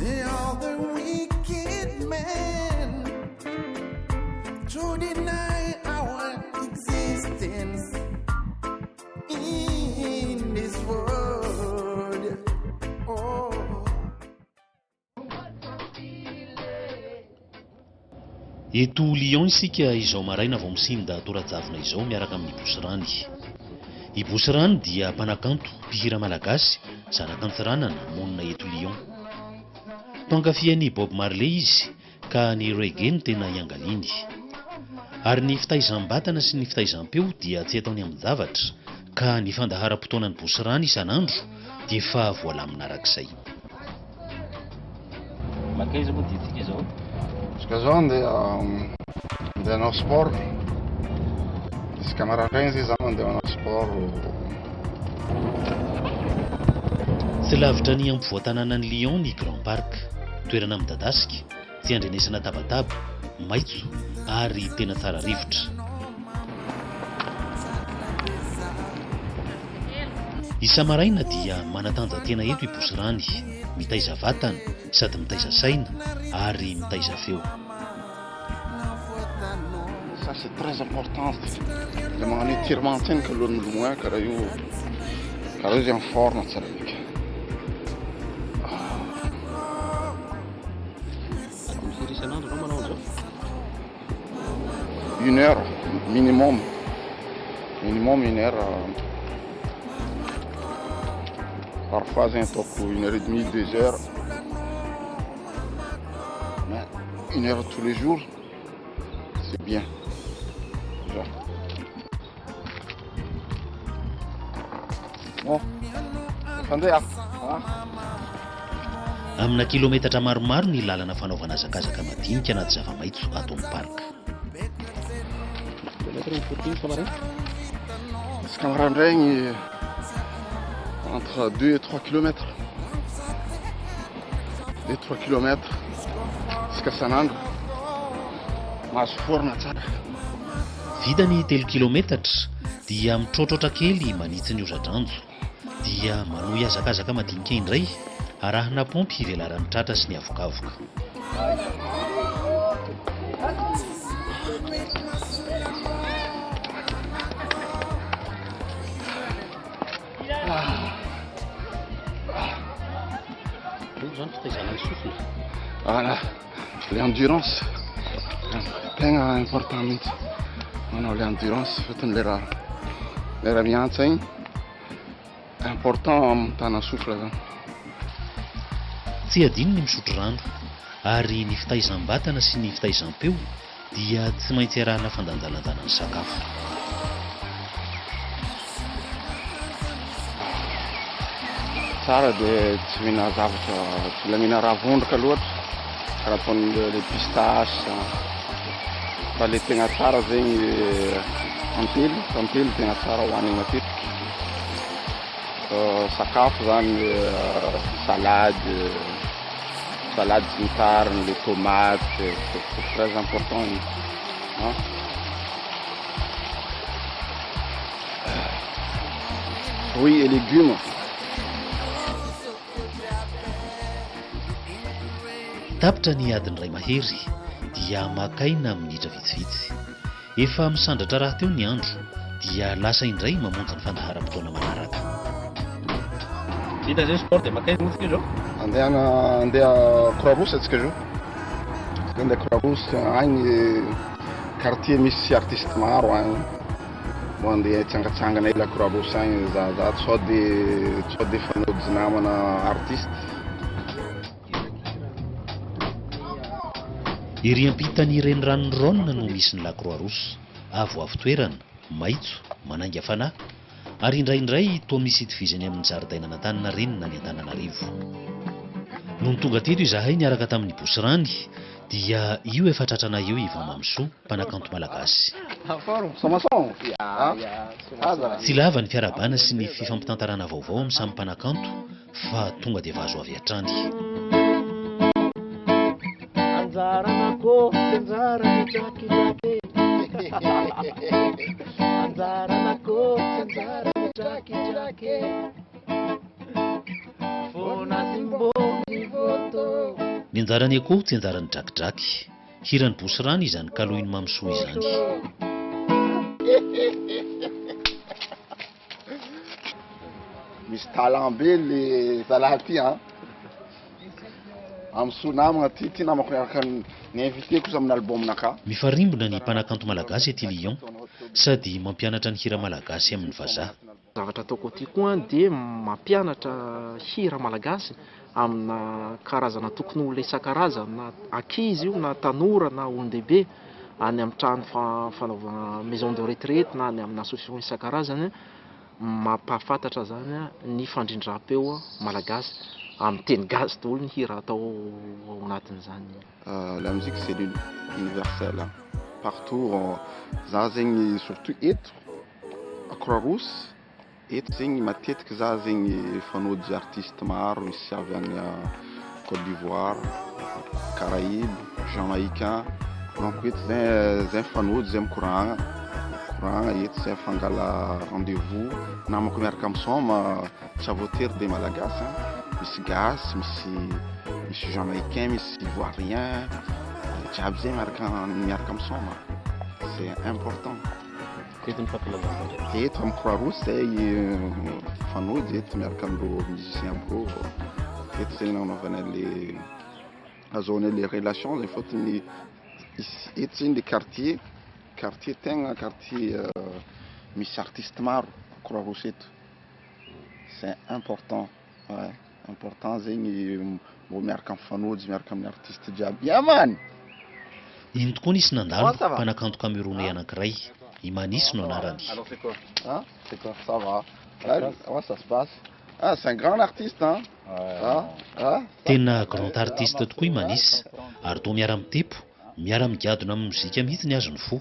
They are the wicked men to deny our existence in this world. Oh. Eto Lyon isika izao maraina vao misinda toradavina izao miaraka amin'ny Bosirany. I Bosirany dia mpanakanto mpihira malagasy zanakantsiranana monina eto Lyon. Tongafian'i Bob Marley izy ka ny reggae no tena iangaliny. Ary ny fitaizam-batana sy ny fitaizam-peo dia tsy ataony amin'ny zavatra ka ny fandaharam-potoanan'ny Bosirany isan'andro dia efa voalamina arak'izay. Makaiza moa diantsika izao? Izy zao andeha hanao sport. Isaka maraina zay zany andeha hanao sport. Tsy lavitra ny ampovoan-tanànan'i Lyon ny Grand Park, toerana midadasika, tsy andrenesana tabataba, maitso ary tena tsara rivotra. Isa maraina dia manatanja tena eto i Bosirany, mitaiza vatana sady mitaiza saina ary mitaiza feo. Ça c'est très important. Le magnano étirement tena ka alohan'ny lomoa karaha io zay en forme tsara bika. Une heure minimum. Minimum une heure. Parfois j'ai un top pour 1h30, 2 heures. Mais 1 heure tous les jours, c'est bien. Genre. Bon, attendez hein. Amina kilometatra maromaro ny lalana fanaovana zakazaka madinika anaty zava-maitso ato amin'ny park. Isaka maraindray entre 2 et 3 km. 2-3 km. Isaka san'andro. Mahazo forme tsara. Vidany 3 kilometatra dia mitrotrotra kely manitsy ny ozadranjo. Dia manohy hazakazaka madinika indray arahina pompy ivelaran'ny tratra sy ny avokavoka. Voilà, l'endurance. Tena important mihitsy. Manao l'endurance fotony lera miantsa igny. Important amitana souffle zany. Tsy adino ny misotro rano ary ny fitaizam-batana sy ny fitaizam-peo dia tsy maintsy arahana fandanjalanjana ny sakafo. Tsara dia tsy mihina zavatra, tsy mila mihina raha vondraka loatra, karaha ataony le pistache. Fa le tegna tsara zegny tantely tegna tsara hohanigny matetiky. Sakafo zany salade sy ny tariny, les tomates, c'est très important. Hein? Fruits et légumes. Tapitra ny adiny ray mahery dia makaina minitra vitsivitsy. Efa misandratra raha teo ny andro dia lasa indray mamonjy ny fandaharam-potoana manaraka. Vita zay sport dia makaina moa zao. Andeha Croix-Rousse atsika zao. Andeha Croix-Rousse agny quartier misy artiste maro agny. Mo andeha hitsangatsangana ela Croix-Rousse agny za sao de fanody namana artiste. Ery ampitany renirano Rhône no misy ny la Croix-Rousse, avo toerana, maitso, manainga fanahy, ary indraindray toa misy itovizany amin'ny zaridaina n'Antaninarenina ny Antananarivo. Nohon tonga teto izahay niaraka tamin'ny Bosirany dia io efa tratrana eo Ivan Mamso, mpanakanto malagasy. Tsy lava ny fiarabana sy ny fifampitantarana vaovao amin'ny samy mpanakanto fa tonga dia vazo avy hatrany. Anjaranako anjarany jakijake Anjaranako anjarany jakijake Fona timbo di voto Ny anjarany akoho tsy anjarany drakidraky. Hirany bosy rano izany kalohiny mamsoa izany. Misy talent be le zalahy ty amin'ny sonamagna ty namako miaraka ny invité kosa amin'ny album-naka. Mifarimbona ny mpanakanto malagasy ety Lyon sady mampianatra ny hira malagasy amin'ny vazaha. Zavatra ataoko aty koa dia mampianatra hira malagasy amina karazana tokony olona isan-karazany, na ankizy io na tanora na olon-dehibe, any amin'ny trano fanaovana maison de retraite na any amin'ny association isan-karazany, mampahafantatra zany ny fandrindrampeo malagasy amin'ny teny gasy daholo ny hira atao ao anatin'izany. La musique c'est universel. Partout, za zegny surtout eto à Croix-Rousse, eto zegny matetiky za zegny fanody artiste maro misy avy any Côte d'Ivoire, Caraïbes, Jamaïcain. Donc eto zay fanody zay mikoragna eto zay fangala rendez-vous namako miaraka misaoma tsy voatery de malagasy, misy gasy, misy Jamaïcain, misy Ivoirien, jiaby zay miaraka misaoma. C'est important. Eto amin'ny Croix-Rousse zay fanody eto miaraka amindreo musicien bro. Eto zay nanaovana le azoana les relations zay fôtony eto zay le quartier tegna quartier misy artiste maro Croix-Rousse eto. C'est important. Ouais, important zegny mbo miaraka mifanody miaraka amin'ny artiste jiaby. Yaman! Iny tokoa nisy nandalo mpanakanto camerounais anankiray, Imanis no anarany. Alors c'est quoi? C'est quoi? Ça va. Comment ça se passe? C'est un grand artiste, hein? Tena grand artiste tokoa Imanis, ary toa miara mitepo, miara migadona amin'ny mozika mihitsy ny azony fo.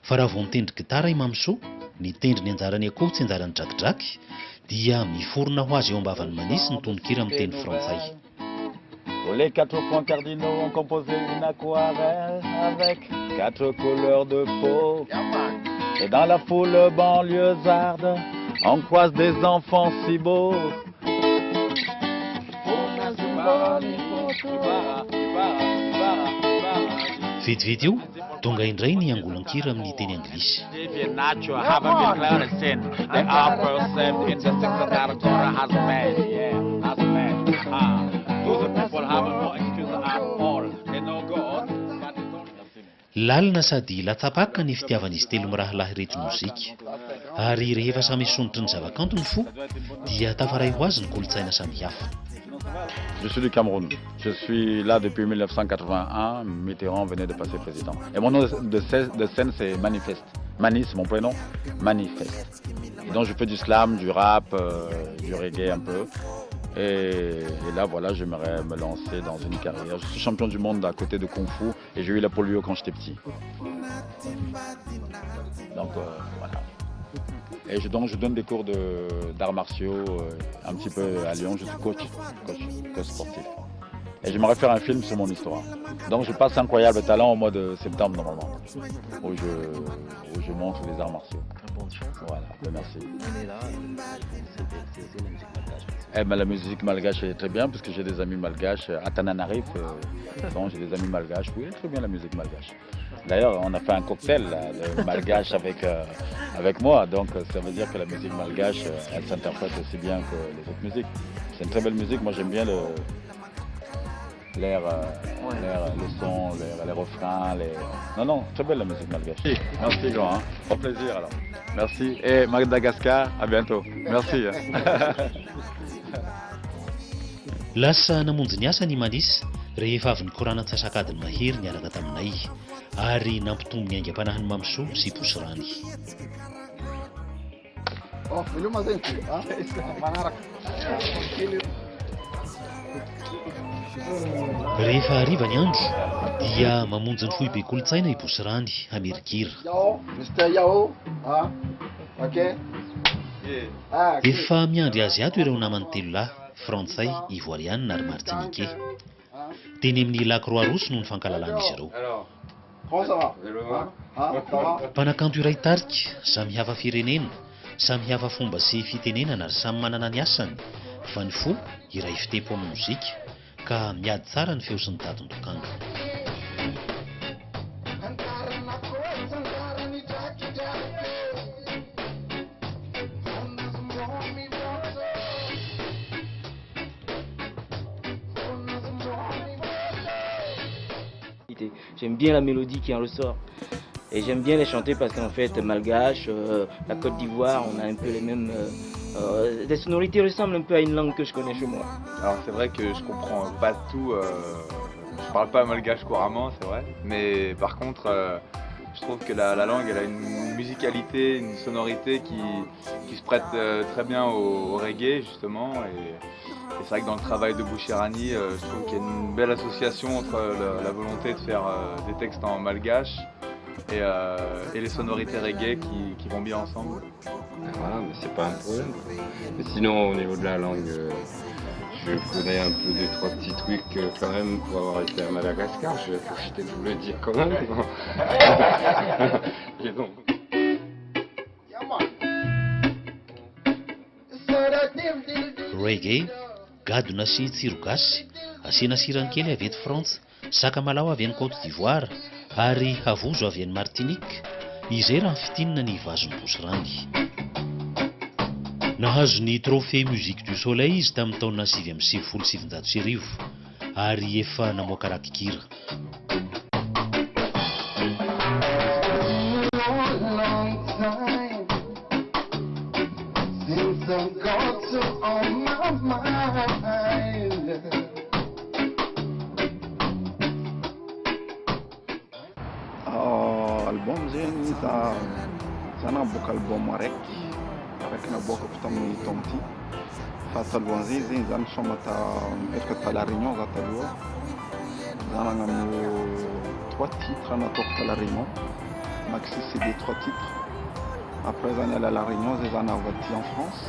Fa raha vao mitendry gitara i Mamso, ny tendry ny anjarany akoho tsy anjarany drakidraky, dia miforona ho azy eo ambavan'ny Manis ny tononkira amin'ny teny frantsay. Les 4 points cardinaux ont composé une aquarelle avec 4 couleurs de peau. Et dans la foule banlieusarde, on croise des enfants si beaux. Vidividy io, tonga indray ny angolankira amin'ny teny anglisy. Lalina sady latapaka ny fitiavan'izy telo mirahalahy reto mozika, ary rehefa samy sonotry ny zava-kantony fo dia tafaray ho azy ny kolontsaina samihafa. Je suis du Cameroun. Je suis là depuis 1981. Mitterrand venait de passer président. Et mon nom de scène, c'est Manifeste. Mani, c'est mon prénom. Manifeste. Et donc, je fais du slam, du rap, du reggae un peu. Et là, voilà, j'aimerais me lancer dans une carrière. Je suis champion du monde à côté de Kung Fu et j'ai eu la polio quand j'étais petit. Donc, voilà. Et donc je donne des cours d'arts martiaux un petit peu à Lyon. Je suis coach sportif. Et j'aimerais faire un film sur mon histoire. Donc je passe Incroyable Talent au mois de septembre normalement, où je montre les arts martiaux. Voilà, merci. Eh ben, la musique malgache est très bien parce que j'ai des amis malgaches à Tananarive. Donc j'ai des amis malgaches. Oui, très bien la musique malgache. D'ailleurs, on a fait un cocktail là, de malgache avec moi. Donc ça veut dire que la musique malgache, elle s'interprète aussi bien que les autres musiques. C'est une très belle musique. Moi j'aime bien l'air, le son, les refrains. Non, très belle la musique malgache. Merci grand, hein. Au plaisir alors. Merci. Et Madagascar, à bientôt. Merci. Lasa namonjy ny asa ny Manis rehefa avy nikorana antsasakadiny mahery niaraka taminay ary nampitombo ny aingam-panahiny Mamso sy Bosirany. Rehefa hariva ny andro dia mamonjy ny foibe kolontsaina i Bosirany Amerikira. Efa miandry azy ato ireo namany telo lahy, frantsay, ivoiriana ary martiniquais. Teny amin'ny lac Croix-Rousse no nifankalalàn'izy ireo. Mpanakanto iray tarika, samy hafa firenena, samy hafa fomba sy fitenenana ary samy manana ny asany, fa ny fo iray fitepo amin'ny mozika ka miady tsara ny feo sy ny tadiny tokanga. J'aime bien la mélodie qui en ressort. Et j'aime bien les chanter parce qu'en fait, malgache, la Côte d'Ivoire, on a un peu les mêmes... les sonorités ressemblent un peu à une langue que je connais chez moi. Alors c'est vrai que je comprends pas tout, je parle pas malgache couramment, c'est vrai. Mais par contre, je trouve que la langue, elle a une musicalité, une sonorité qui se prête très bien au reggae justement. Et c'est vrai que dans le travail de Bouchirani, je trouve qu'il y a une belle association entre la volonté de faire des textes en malgache et les sonorités reggae qui vont bien ensemble. Voilà, mais c'est pas un problème. Mais sinon, au niveau de la langue, je connais un peu deux, trois petits trucs quand même pour avoir été à Madagascar. Je vais profiter de vous le dire quand même. Et donc... Reggae, gadona sy tsiro gasy, asiana sirany kely avy eto Frantsa, sakamalaho avy any Côte d'Ivoire, ary havozo avy any Martinique. Izay raha ny fitinana ny vazony Bosirany. Nahazo ny trophée musique du soleil izy tamin'ny taona 1977 ary efa namoaka rakikira. Album zegny za naboaka album araiky naboaka avy tamin'ny taonty fa talohan'izay zegny za nisoma mipetraka ta La Réunion za taloha za nagnano 3 titres nataoko ta La Réunion maxi CD 3 titres. Après za niala à La Réunion zay za navaty en France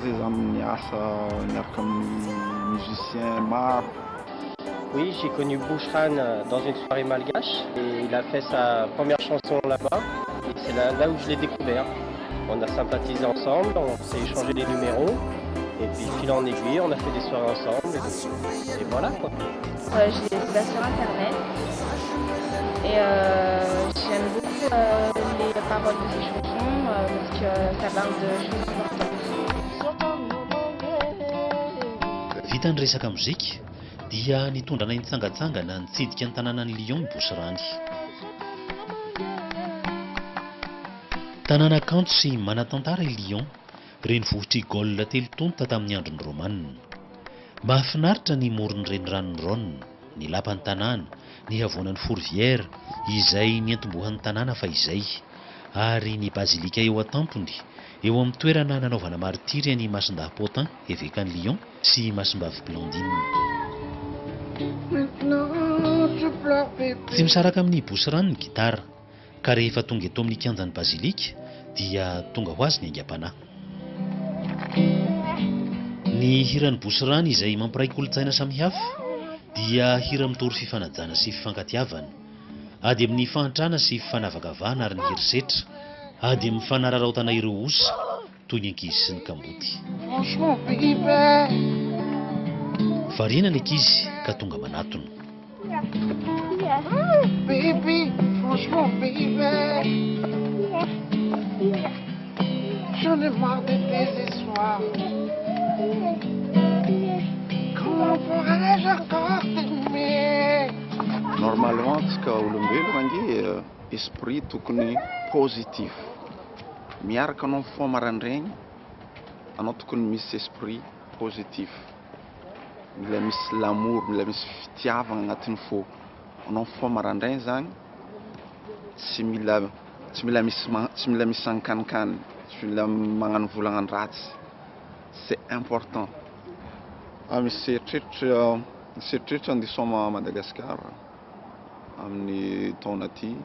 zay za niasa niaraka amin'ny musicien maro. Oui, j'ai connu Bouchran dans une soirée malgache et il a fait sa première chanson là-bas et c'est là où je l'ai découvert. On a sympathisé ensemble, on s'est échangé des numéros et puis fil en aiguille, on a fait des soirées ensemble et voilà quoi. Je l'ai découvert sur internet et j'aime beaucoup les paroles de ses chansons parce que ça parle de choses importantes. Vita ny resaka mozika dia nitondra ny nitsangatsangana nitsidika ny tanànan'ny Lyon ny Bosirany. Tanàna kanto sy manatantara i Lyon, renivohitry Gaule telo tonta tamin'ny andron'ny Romanina. Mahafinaritra ny moron'ny reniranon'ny Rhône, ny lapan'ny tanàna, ny havoanan'ny Fourvière izay nientombohan'ny tanàna fa izay, ary ny bazilika eo an-tampony eo amin'ny toerana nanaovana martiry ny Masindahy-Potin evekan'ny Lyon sy Masimbavy Blandine. Tsy misaraka amin'ny Bosirany ny gitara, ka rehefa tonga eto amin'ny kianjan'ny bazilika dia tonga ho azy ny aingam-panahy. Ny hiran'ny Bosirany izay mampiray kolontsaina samihafa dia hira mitory fifanajana sy fifankatiavana, ady amin'ny fahantrana sy fifanavakavahana ary ny herisetra, ady amin'ny fanararaotana ireo osa toy ny ankizy sy ny kamboty. Variana ny ankizy ka tonga manatona. Baby, franchement, baby, j'en ai marre de tes histoires. Comment pourrais-je encore t'aimer? Normalement, tsika olombelona ange esprit tokony positif. Miaraka anao fo marandraigny, anao tokony misy esprit positif. Mila misy l'amour, mila misy fitiavana agnatiny fo. Anao fo marandraigny zany, tsy mila misy ankanikany, tsy mila magnano volagna ratsy. C'est important. Misy eritreritry andeha soma Madagascar amin'ny taona ty.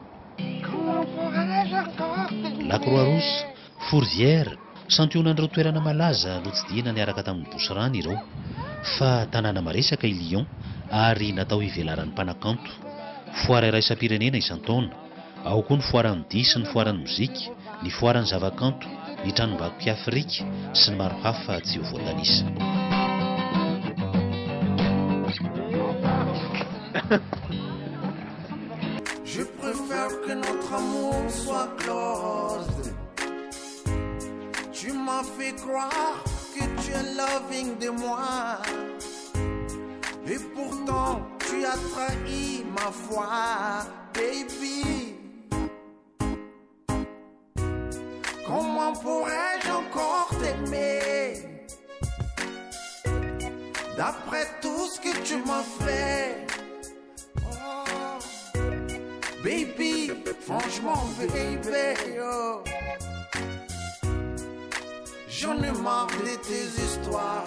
La Croix-Rouge, Fourvière, santionan'ireo toerana malaza notsidihana niaraka tamin'ny Bosirany ireo, fa tanàna maresaka i Lyon ary natao ivelaran'ny mpanakanto. Foara iraisam-pirenena isan-taona, ao koa ny foaran'ny dihy sy ny foaran'ny mozika, ny foaran'ny zavakanto, ny tranom-bakoky Afrika sy ny maro hafa tsy ho voatanisa. Je préfère que notre amour soit close. Tu m'as fait croire que tu es loving de moi. Et pourtant, tu as trahi ma foi, baby. Comment pourrais-je encore t'aimer? D'après tout ce que tu m'as fait. Oh, baby, franchement, baby, oh. J'en ai marre de tes histoires.